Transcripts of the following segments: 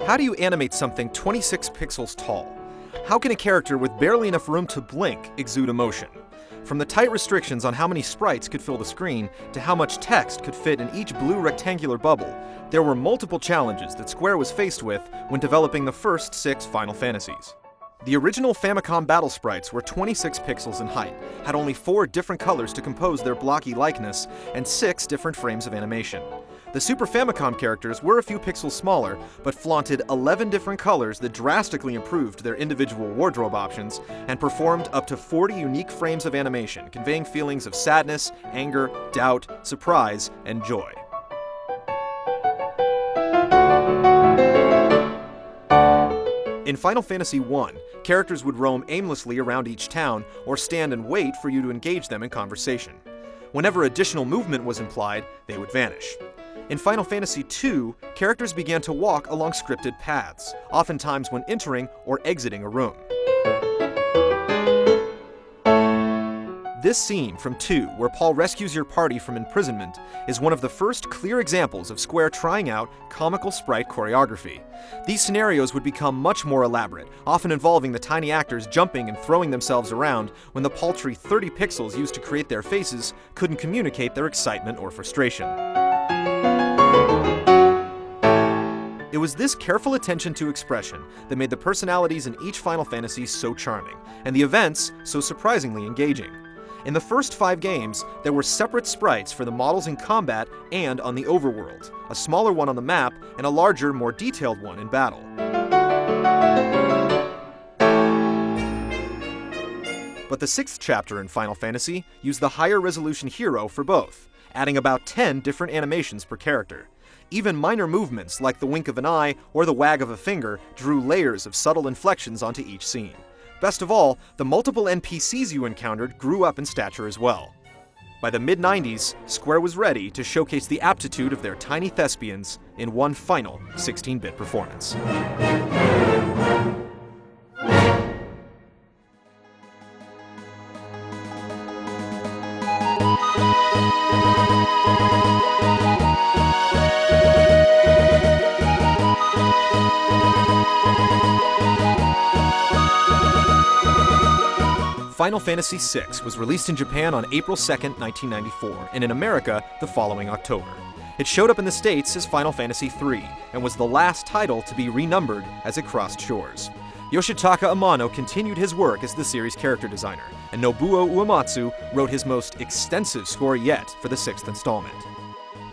How do you animate something 26 pixels tall? How can a character with barely enough room to blink exude emotion? From the tight restrictions on how many sprites could fill the screen to how much text could fit in each blue rectangular bubble, there were multiple challenges that Square was faced with when developing the first 6 Final Fantasies. The original Famicom battle sprites were 26 pixels in height, had only 4 different colors to compose their blocky likeness, and 6 different frames of animation. The Super Famicom characters were a few pixels smaller, but flaunted 11 different colors that drastically improved their individual wardrobe options, and performed up to 40 unique frames of animation, conveying feelings of sadness, anger, doubt, surprise, and joy. In Final Fantasy I, characters would roam aimlessly around each town or stand and wait for you to engage them in conversation. Whenever additional movement was implied, they would vanish. In Final Fantasy II, characters began to walk along scripted paths, oftentimes when entering or exiting a room. This scene from 2, where Paul rescues your party from imprisonment, is one of the first clear examples of Square trying out comical sprite choreography. These scenarios would become much more elaborate, often involving the tiny actors jumping and throwing themselves around when the paltry 30 pixels used to create their faces couldn't communicate their excitement or frustration. It was this careful attention to expression that made the personalities in each Final Fantasy so charming, and the events so surprisingly engaging. In the first 5 games, there were separate sprites for the models in combat and on the overworld, a smaller one on the map and a larger, more detailed one in battle. But the 6th chapter in Final Fantasy used the higher resolution hero for both, adding about 10 different animations per character. Even minor movements like the wink of an eye or the wag of a finger drew layers of subtle inflections onto each scene. Best of all, the multiple NPCs you encountered grew up in stature as well. By the mid-90s, Square was ready to showcase the aptitude of their tiny thespians in one final 16-bit performance. Final Fantasy VI was released in Japan on April 2, 1994, and in America the following October. It showed up in the States as Final Fantasy III, and was the last title to be renumbered as it crossed shores. Yoshitaka Amano continued his work as the series' character designer, and Nobuo Uematsu wrote his most extensive score yet for the 6th installment.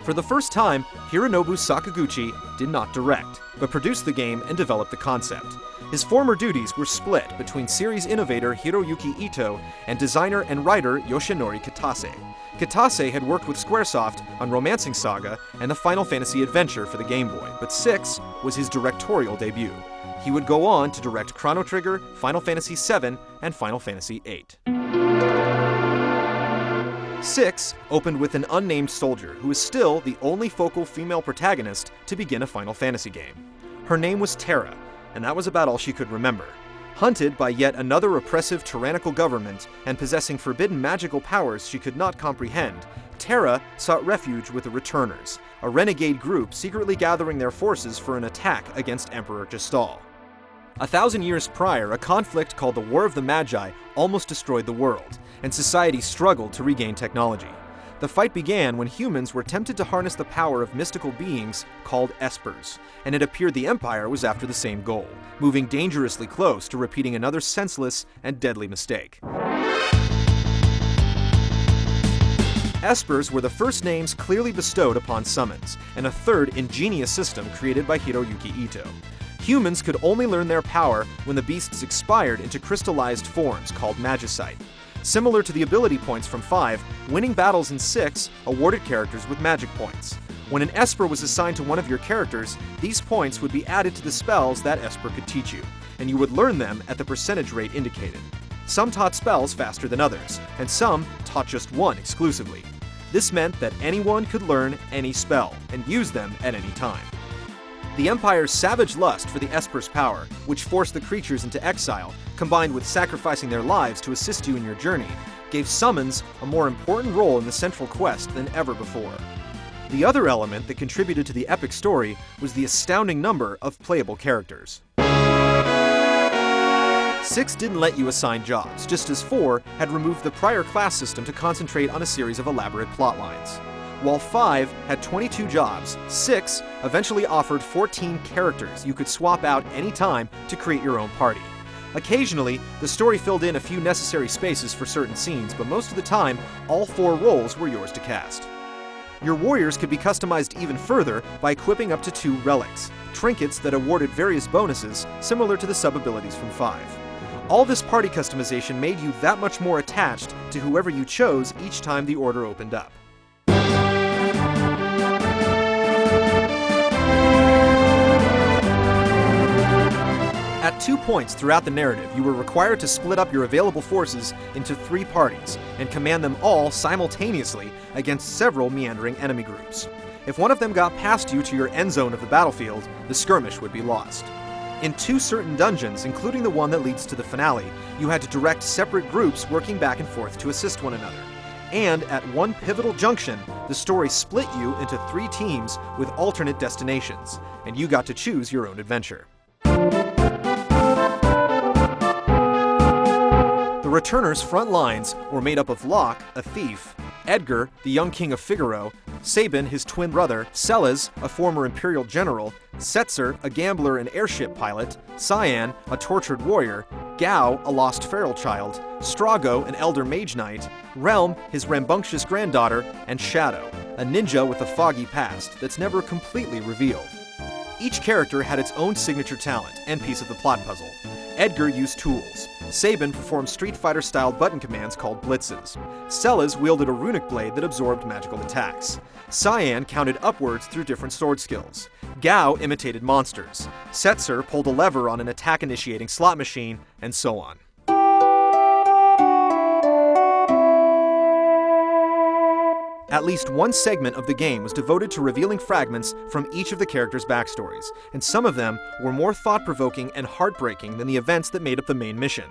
For the first time, Hironobu Sakaguchi did not direct, but produced the game and developed the concept. His former duties were split between series innovator Hiroyuki Ito and designer and writer Yoshinori Kitase. Kitase had worked with Squaresoft on Romancing Saga and the Final Fantasy Adventure for the Game Boy, but 6 was his directorial debut. He would go on to direct Chrono Trigger, Final Fantasy VII, and Final Fantasy VIII. 6 opened with an unnamed soldier who is still the only focal female protagonist to begin a Final Fantasy game. Her name was Terra, and that was about all she could remember. Hunted by yet another oppressive tyrannical government and possessing forbidden magical powers she could not comprehend, Terra sought refuge with the Returners, a renegade group secretly gathering their forces for an attack against Emperor Gestal. 1,000 years prior, a conflict called the War of the Magi almost destroyed the world, and society struggled to regain technology. The fight began when humans were tempted to harness the power of mystical beings called Espers, and it appeared the Empire was after the same goal, moving dangerously close to repeating another senseless and deadly mistake. Espers were the first names clearly bestowed upon summons, and a third ingenious system created by Hiroyuki Ito. Humans could only learn their power when the beasts expired into crystallized forms called magicite. Similar to the ability points from 5, winning battles in 6 awarded characters with magic points. When an Esper was assigned to one of your characters, these points would be added to the spells that Esper could teach you, and you would learn them at the percentage rate indicated. Some taught spells faster than others, and some taught just one exclusively. This meant that anyone could learn any spell, and use them at any time. The Empire's savage lust for the Esper's power, which forced the creatures into exile, combined with sacrificing their lives to assist you in your journey, gave summons a more important role in the central quest than ever before. The other element that contributed to the epic story was the astounding number of playable characters. 6 didn't let you assign jobs, just as 4 had removed the prior class system to concentrate on a series of elaborate plot lines. While 5 had 22 jobs, 6 eventually offered 14 characters you could swap out anytime to create your own party. Occasionally, the story filled in a few necessary spaces for certain scenes, but most of the time, all 4 roles were yours to cast. Your warriors could be customized even further by equipping up to 2 relics, trinkets that awarded various bonuses similar to the sub-abilities from 5. All this party customization made you that much more attached to whoever you chose each time the order opened up. At 2 points throughout the narrative, you were required to split up your available forces into 3 parties and command them all simultaneously against several meandering enemy groups. If one of them got past you to your end zone of the battlefield, the skirmish would be lost. In 2 certain dungeons, including the one that leads to the finale, you had to direct separate groups working back and forth to assist one another. And at one pivotal junction, the story split you into 3 teams with alternate destinations, and you got to choose your own adventure. The returners' front lines were made up of Locke, a thief, Edgar, the young king of Figaro, Sabin, his twin brother, Sellers, a former imperial general, Setzer, a gambler and airship pilot, Cyan, a tortured warrior, Gao, a lost feral child, Strago, an elder mage knight, Realm, his rambunctious granddaughter, and Shadow, a ninja with a foggy past that's never completely revealed. Each character had its own signature talent and piece of the plot puzzle. Edgar used tools. Sabin performed Street Fighter-style button commands called blitzes. Sellers wielded a runic blade that absorbed magical attacks. Cyan counted upwards through different sword skills. Gao imitated monsters. Setzer pulled a lever on an attack-initiating slot machine, and so on. At least one segment of the game was devoted to revealing fragments from each of the characters' backstories, and some of them were more thought-provoking and heartbreaking than the events that made up the main mission.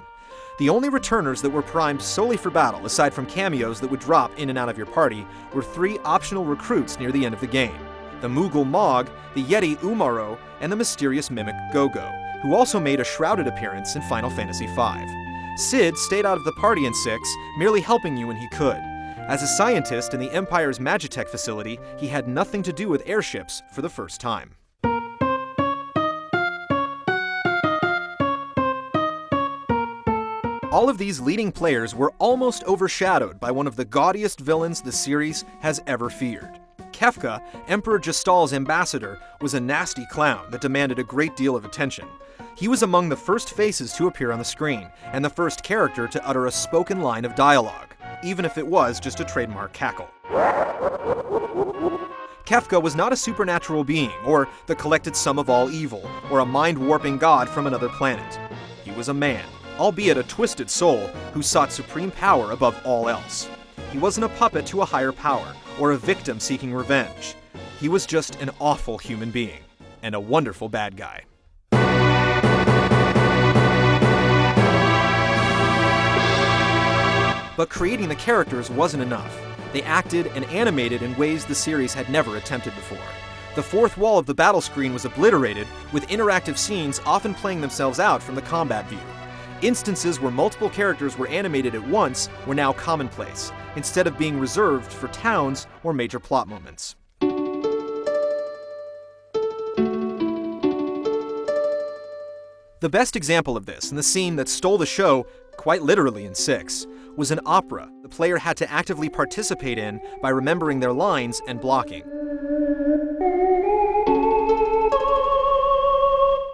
The only returners that were primed solely for battle, aside from cameos that would drop in and out of your party, were 3 optional recruits near the end of the game: the Moogle Mog, the Yeti Umaro, and the mysterious mimic Gogo, who also made a shrouded appearance in Final Fantasy V. Sid stayed out of the party in 6, merely helping you when he could. As a scientist in the Empire's Magitech facility, he had nothing to do with airships for the first time. All of these leading players were almost overshadowed by one of the gaudiest villains the series has ever feared. Kefka, Emperor Gestal's ambassador, was a nasty clown that demanded a great deal of attention. He was among the first faces to appear on the screen, and the first character to utter a spoken line of dialogue, even if it was just a trademark cackle. Kefka was not a supernatural being, or the collected sum of all evil, or a mind-warping god from another planet. He was a man, albeit a twisted soul, who sought supreme power above all else. He wasn't a puppet to a higher power, or a victim seeking revenge. He was just an awful human being, and a wonderful bad guy. But creating the characters wasn't enough. They acted and animated in ways the series had never attempted before. The fourth wall of the battle screen was obliterated, with interactive scenes often playing themselves out from the combat view. Instances where multiple characters were animated at once were now commonplace, instead of being reserved for towns or major plot moments. The best example of this, and the scene that stole the show, quite literally in 6, was an opera the player had to actively participate in by remembering their lines and blocking.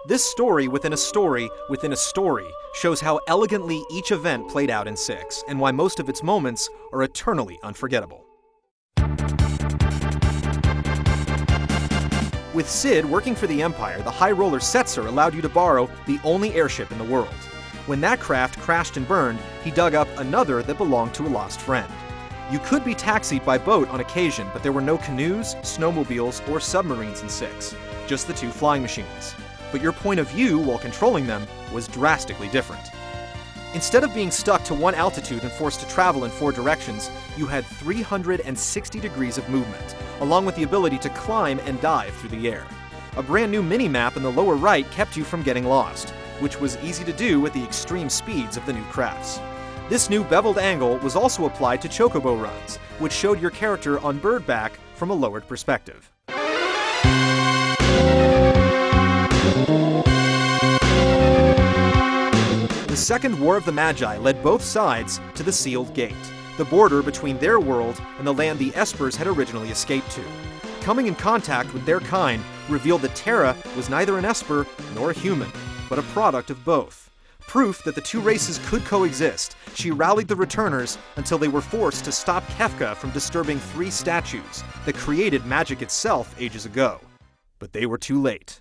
This story within a story within a story shows how elegantly each event played out in 6, and why most of its moments are eternally unforgettable. With Sid working for the Empire, the High Roller Setzer allowed you to borrow the only airship in the world. When that craft crashed and burned, he dug up another that belonged to a lost friend. You could be taxied by boat on occasion, but there were no canoes, snowmobiles, or submarines in 6, just the 2 flying machines. But your point of view while controlling them was drastically different. Instead of being stuck to one altitude and forced to travel in 4 directions, you had 360 degrees of movement, along with the ability to climb and dive through the air. A brand new mini-map in the lower right kept you from getting lost, which was easy to do with the extreme speeds of the new crafts. This new beveled angle was also applied to chocobo runs, which showed your character on bird back from a lowered perspective. The Second War of the Magi led both sides to the Sealed Gate, the border between their world and the land the Espers had originally escaped to. Coming in contact with their kind revealed that Terra was neither an Esper nor a human, but a product of both. Proof that the two races could coexist, she rallied the returners until they were forced to stop Kefka from disturbing 3 statues that created magic itself ages ago. But they were too late.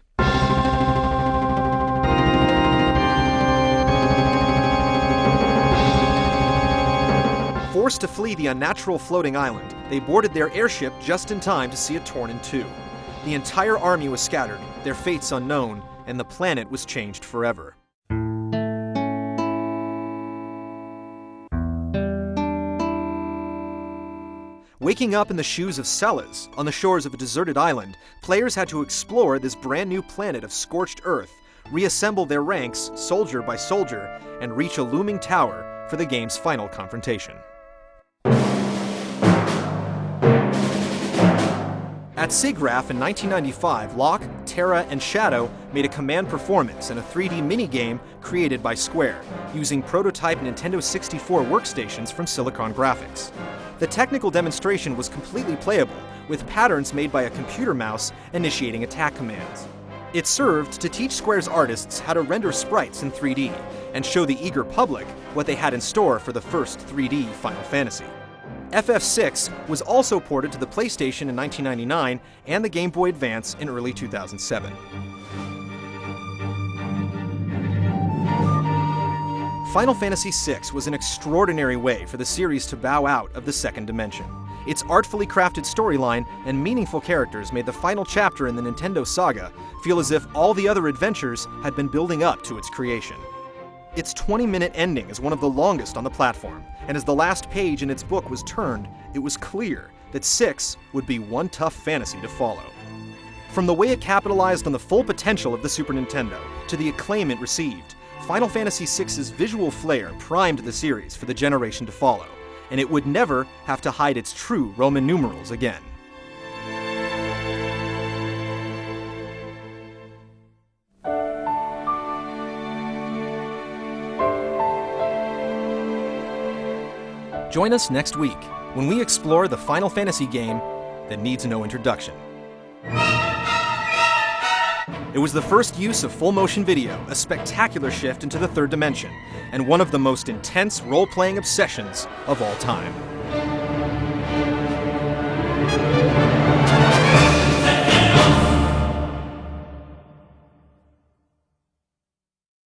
Forced to flee the unnatural floating island, they boarded their airship just in time to see it torn in 2. The entire army was scattered, their fates unknown, and the planet was changed forever. Waking up in the shoes of Celas, on the shores of a deserted island, players had to explore this brand new planet of scorched earth, reassemble their ranks soldier by soldier, and reach a looming tower for the game's final confrontation. At SIGGRAPH in 1995, Locke, Terra, and Shadow made a command performance in a 3D minigame created by Square, using prototype Nintendo 64 workstations from Silicon Graphics. The technical demonstration was completely playable, with patterns made by a computer mouse initiating attack commands. It served to teach Square's artists how to render sprites in 3D, and show the eager public what they had in store for the first 3D Final Fantasy. FF6 was also ported to the PlayStation in 1999 and the Game Boy Advance in early 2007. Final Fantasy VI was an extraordinary way for the series to bow out of the second dimension. Its artfully crafted storyline and meaningful characters made the final chapter in the Nintendo saga feel as if all the other adventures had been building up to its creation. Its 20-minute ending is one of the longest on the platform, and as the last page in its book was turned, it was clear that 6 would be one tough fantasy to follow. From the way it capitalized on the full potential of the Super Nintendo to the acclaim it received, Final Fantasy VI's visual flair primed the series for the generation to follow, and it would never have to hide its true Roman numerals again. Join us next week when we explore the Final Fantasy game that needs no introduction. It was the first use of full-motion video, a spectacular shift into the third dimension, and one of the most intense role-playing obsessions of all time.